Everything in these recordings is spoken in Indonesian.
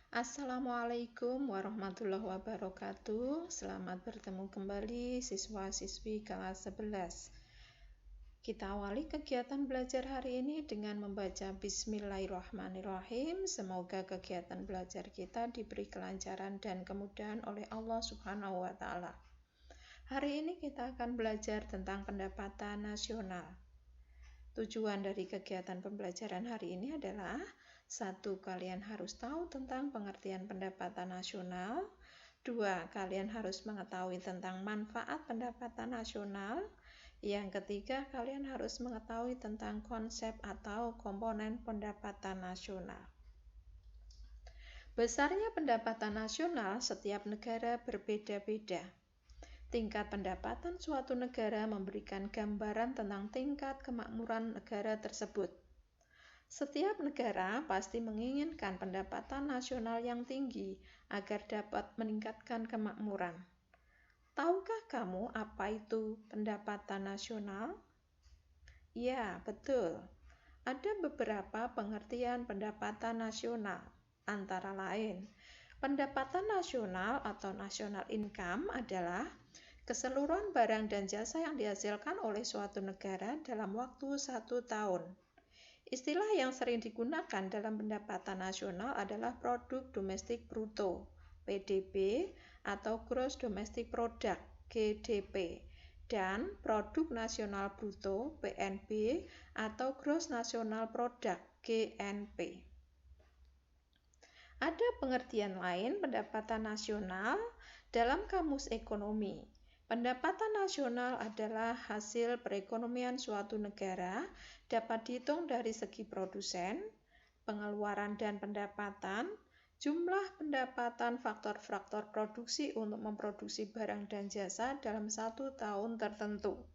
Assalamualaikum warahmatullahi wabarakatuh. Selamat bertemu kembali siswa-siswi kelas 11. Kita awali kegiatan belajar hari ini dengan membaca Bismillahirrahmanirrahim. Semoga kegiatan belajar kita diberi kelancaran dan kemudahan oleh Allah Subhanahu wa Ta'ala. Hari ini kita akan belajar tentang pendapatan nasional. Tujuan dari kegiatan pembelajaran hari ini adalah 1. Kalian harus tahu tentang pengertian pendapatan nasional. 2. Kalian harus mengetahui tentang manfaat pendapatan nasional. Yang ketiga, kalian harus mengetahui tentang konsep atau komponen pendapatan nasional. Besarnya pendapatan nasional setiap negara berbeda-beda. Tingkat pendapatan suatu negara memberikan gambaran tentang tingkat kemakmuran negara tersebut. Setiap negara pasti menginginkan pendapatan nasional yang tinggi agar dapat meningkatkan kemakmuran. Tahukah kamu apa itu pendapatan nasional? Ya, betul. Ada beberapa pengertian pendapatan nasional, antara lain pendapatan nasional atau national income adalah keseluruhan barang dan jasa yang dihasilkan oleh suatu negara dalam waktu 1 tahun. Istilah yang sering digunakan dalam pendapatan nasional adalah produk domestik bruto, PDB, atau gross domestic product, GDP, dan produk nasional bruto, PNB, atau gross national product, GNP. Ada pengertian lain pendapatan nasional dalam kamus ekonomi. Pendapatan nasional adalah hasil perekonomian suatu negara, dapat dihitung dari segi produsen, pengeluaran dan pendapatan, jumlah pendapatan faktor-faktor produksi untuk memproduksi barang dan jasa dalam 1 tahun tertentu.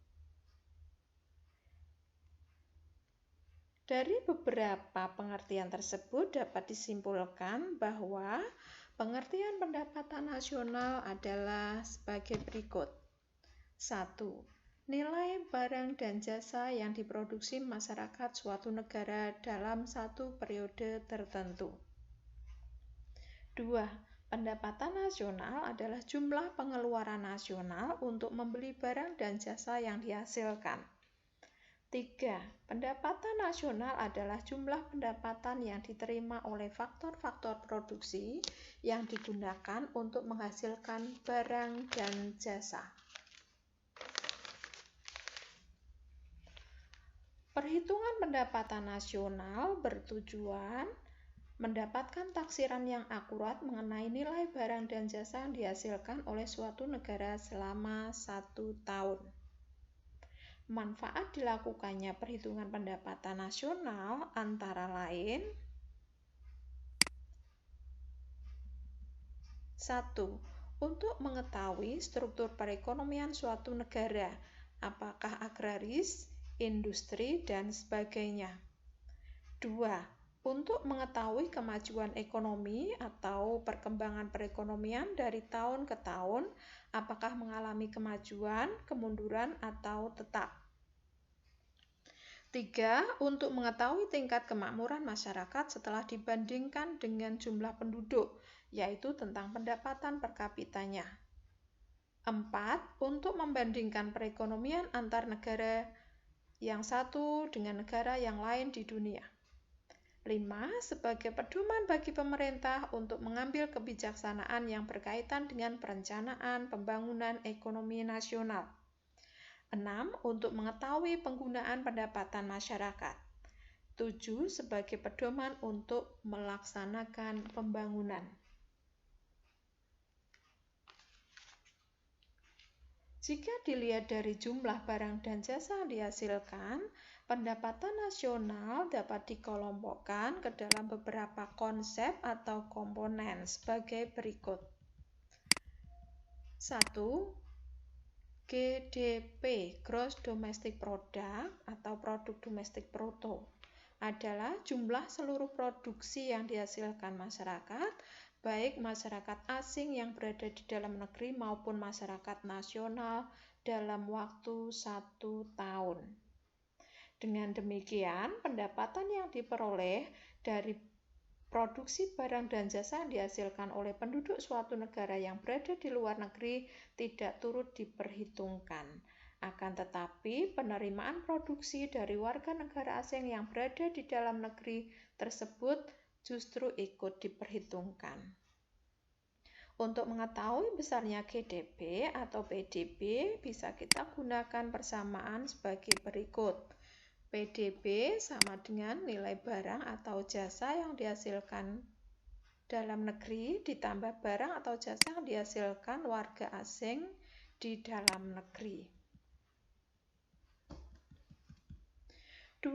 Dari beberapa pengertian tersebut dapat disimpulkan bahwa pengertian pendapatan nasional adalah sebagai berikut. 1. Nilai barang dan jasa yang diproduksi masyarakat suatu negara dalam satu periode tertentu. 2. Pendapatan nasional adalah jumlah pengeluaran nasional untuk membeli barang dan jasa yang dihasilkan. 3. Pendapatan nasional adalah jumlah pendapatan yang diterima oleh faktor-faktor produksi yang digunakan untuk menghasilkan barang dan jasa. Perhitungan pendapatan nasional bertujuan mendapatkan taksiran yang akurat mengenai nilai barang dan jasa yang dihasilkan oleh suatu negara selama 1 tahun. Manfaat dilakukannya perhitungan pendapatan nasional antara lain 1. Untuk mengetahui struktur perekonomian suatu negara, apakah agraris, industri, dan sebagainya. 2. Untuk mengetahui kemajuan ekonomi atau perkembangan perekonomian dari tahun ke tahun, apakah mengalami kemajuan, kemunduran, atau tetap. 3. Untuk mengetahui tingkat kemakmuran masyarakat setelah dibandingkan dengan jumlah penduduk, yaitu tentang pendapatan per kapitanya. 4. Untuk membandingkan perekonomian antar negara yang satu dengan negara yang lain di dunia. 5. Sebagai pedoman bagi pemerintah untuk mengambil kebijaksanaan yang berkaitan dengan perencanaan pembangunan ekonomi nasional. 6. Untuk mengetahui penggunaan pendapatan masyarakat. 7. Sebagai pedoman untuk melaksanakan pembangunan. Jika dilihat dari jumlah barang dan jasa yang dihasilkan, pendapatan nasional dapat dikelompokkan ke dalam beberapa konsep atau komponen sebagai berikut. 1. GDP, Gross Domestic Product atau Produk Domestik Bruto, adalah jumlah seluruh produksi yang dihasilkan masyarakat, baik masyarakat asing yang berada di dalam negeri maupun masyarakat nasional dalam waktu 1 tahun. Dengan demikian, pendapatan yang diperoleh dari produksi barang dan jasa yang dihasilkan oleh penduduk suatu negara yang berada di luar negeri tidak turut diperhitungkan. Akan tetapi, penerimaan produksi dari warga negara asing yang berada di dalam negeri tersebut justru ikut diperhitungkan. Untuk mengetahui besarnya GDP atau PDB, bisa kita gunakan persamaan sebagai berikut. PDB sama dengan nilai barang atau jasa yang dihasilkan dalam negeri ditambah barang atau jasa yang dihasilkan warga asing di dalam negeri. 2.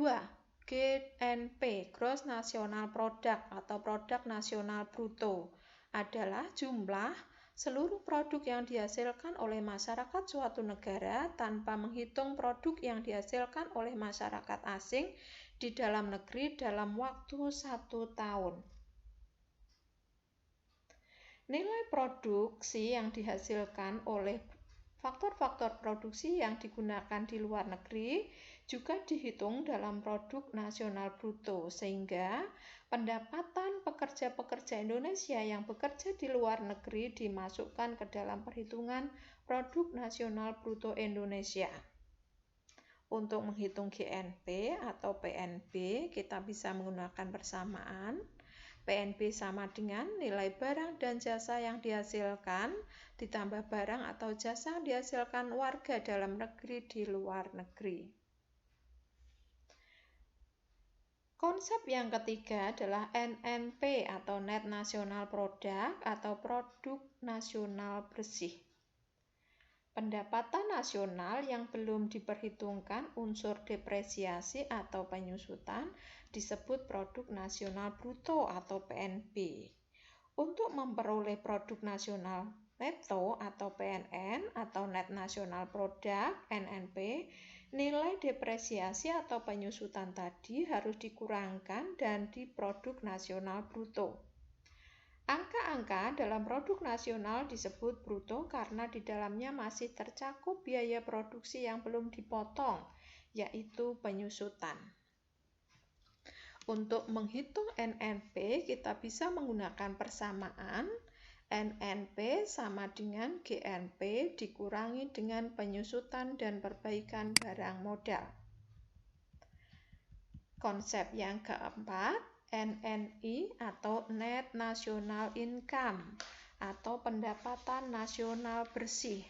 GNP, Gross National Product atau Produk Nasional Bruto, adalah jumlah seluruh produk yang dihasilkan oleh masyarakat suatu negara tanpa menghitung produk yang dihasilkan oleh masyarakat asing di dalam negeri dalam waktu 1 tahun. Nilai produksi yang dihasilkan oleh faktor-faktor produksi yang digunakan di luar negeri juga dihitung dalam produk nasional bruto, sehingga pendapatan pekerja-pekerja Indonesia yang bekerja di luar negeri dimasukkan ke dalam perhitungan produk nasional bruto Indonesia. Untuk menghitung GNP atau PNB, kita bisa menggunakan persamaan. PNB sama dengan nilai barang dan jasa yang dihasilkan ditambah barang atau jasa yang dihasilkan warga dalam negeri di luar negeri. Konsep yang ketiga adalah NNP atau Net National Product atau Produk Nasional Bersih. Pendapatan nasional yang belum diperhitungkan unsur depresiasi atau penyusutan disebut Produk Nasional Bruto atau PNB. Untuk memperoleh Produk Nasional Neto atau PNN atau Net National Product NNP, nilai depresiasi atau penyusutan tadi harus dikurangkan dan di produk nasional bruto. Angka-angka dalam produk nasional disebut bruto karena di dalamnya masih tercakup biaya produksi yang belum dipotong, yaitu penyusutan. Untuk menghitung NNP, kita bisa menggunakan persamaan. NNP sama dengan GNP dikurangi dengan penyusutan dan perbaikan barang modal. Konsep yang keempat, NNI atau Net National Income atau pendapatan nasional bersih.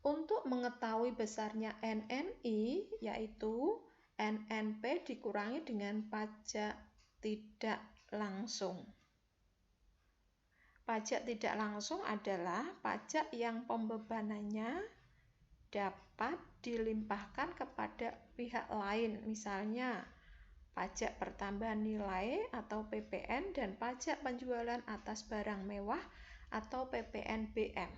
Untuk mengetahui besarnya NNI, yaitu NNP dikurangi dengan pajak tidak langsung. Pajak tidak langsung adalah pajak yang pembebanannya dapat dilimpahkan kepada pihak lain, misalnya pajak pertambahan nilai atau PPN dan pajak penjualan atas barang mewah atau PPNBM.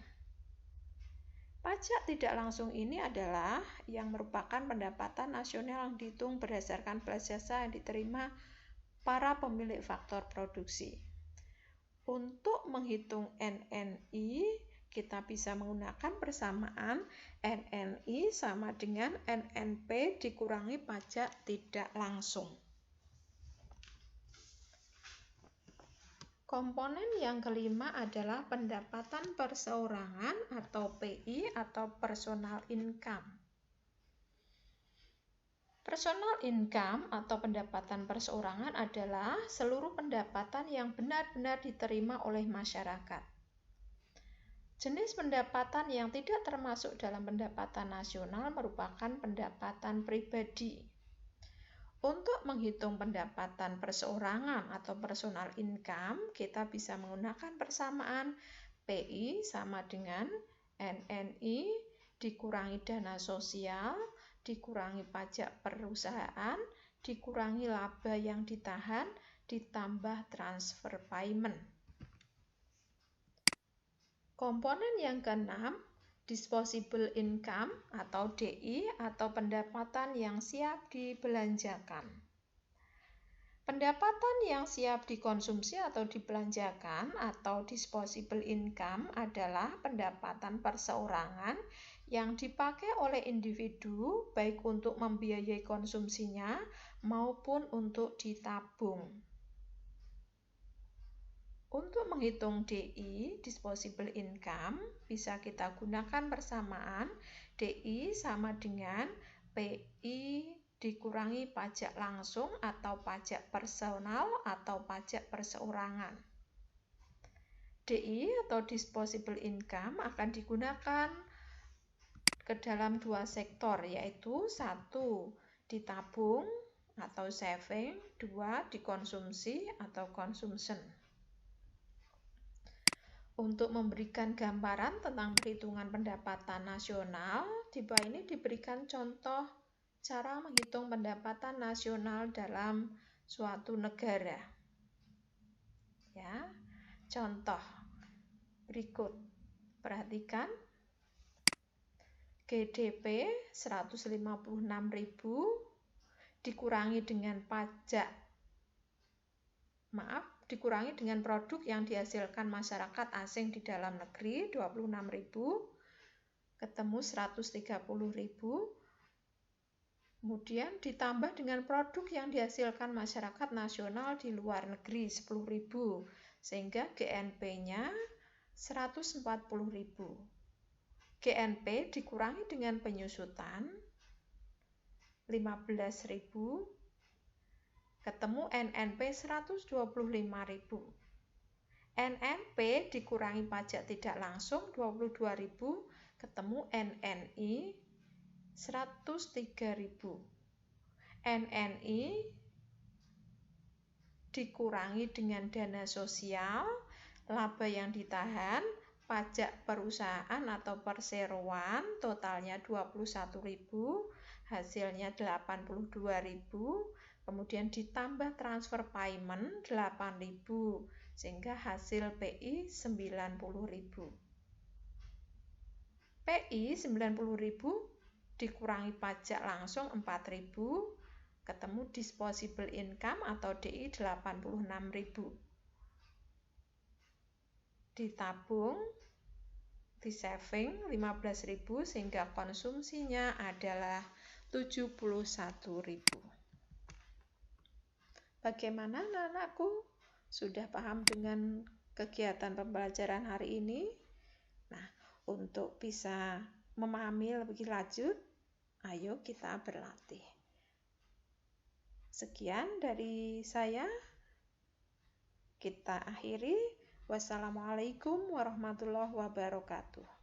Pajak tidak langsung ini adalah yang merupakan pendapatan nasional yang dihitung berdasarkan belas jasa yang diterima para pemilik faktor produksi. Untuk menghitung NNI, kita bisa menggunakan persamaan NNI sama dengan NNP dikurangi pajak tidak langsung. Komponen yang kelima adalah pendapatan perseorangan atau PI atau personal income. Personal income atau pendapatan perseorangan adalah seluruh pendapatan yang benar-benar diterima oleh masyarakat. Jenis pendapatan yang tidak termasuk dalam pendapatan nasional merupakan pendapatan pribadi. Untuk menghitung pendapatan perseorangan atau personal income, kita bisa menggunakan persamaan PI sama dengan NNI dikurangi dana sosial, dikurangi pajak perusahaan, dikurangi laba yang ditahan, ditambah transfer payment. Komponen yang keenam, disposable income atau DI atau pendapatan yang siap dibelanjakan. Pendapatan yang siap dikonsumsi atau dibelanjakan atau disposable income adalah pendapatan perseorangan yang dipakai oleh individu baik untuk membiayai konsumsinya maupun untuk ditabung. Untuk menghitung DI, disposable income, bisa kita gunakan persamaan DI sama dengan PI dikurangi pajak langsung atau pajak personal atau pajak perseorangan. DI atau disposable income akan digunakan ke dalam dua sektor, yaitu satu ditabung atau saving, dua dikonsumsi atau consumption. Untuk memberikan gambaran tentang perhitungan pendapatan nasional, di bawah ini diberikan contoh cara menghitung pendapatan nasional dalam suatu negara. Ya, contoh berikut. Perhatikan. GDP 156.000 dikurangi dengan dikurangi dengan produk yang dihasilkan masyarakat asing di dalam negeri 26.000, ketemu 130.000. Kemudian ditambah dengan produk yang dihasilkan masyarakat nasional di luar negeri 10.000, sehingga GNP-nya 140.000. GNP dikurangi dengan penyusutan 15.000, ketemu NNP 125.000. NNP dikurangi pajak tidak langsung 22.000, ketemu NNI 103.000. NNI dikurangi dengan dana sosial, laba yang ditahan, pajak perusahaan atau perseroan, totalnya 21.000, hasilnya 82.000, kemudian ditambah transfer payment 8.000, sehingga hasil PI 90.000. PI 90.000 dikurangi pajak langsung 4.000, ketemu disposable income atau DI 86.000. Ditabung, di saving 15.000, sehingga konsumsinya adalah 71.000. Bagaimana anak-anakku? Sudah paham dengan kegiatan pembelajaran hari ini? Nah, untuk bisa memahami lebih lanjut, ayo kita berlatih. Sekian dari saya. Kita akhiri. Wassalamualaikum warahmatullahi wabarakatuh.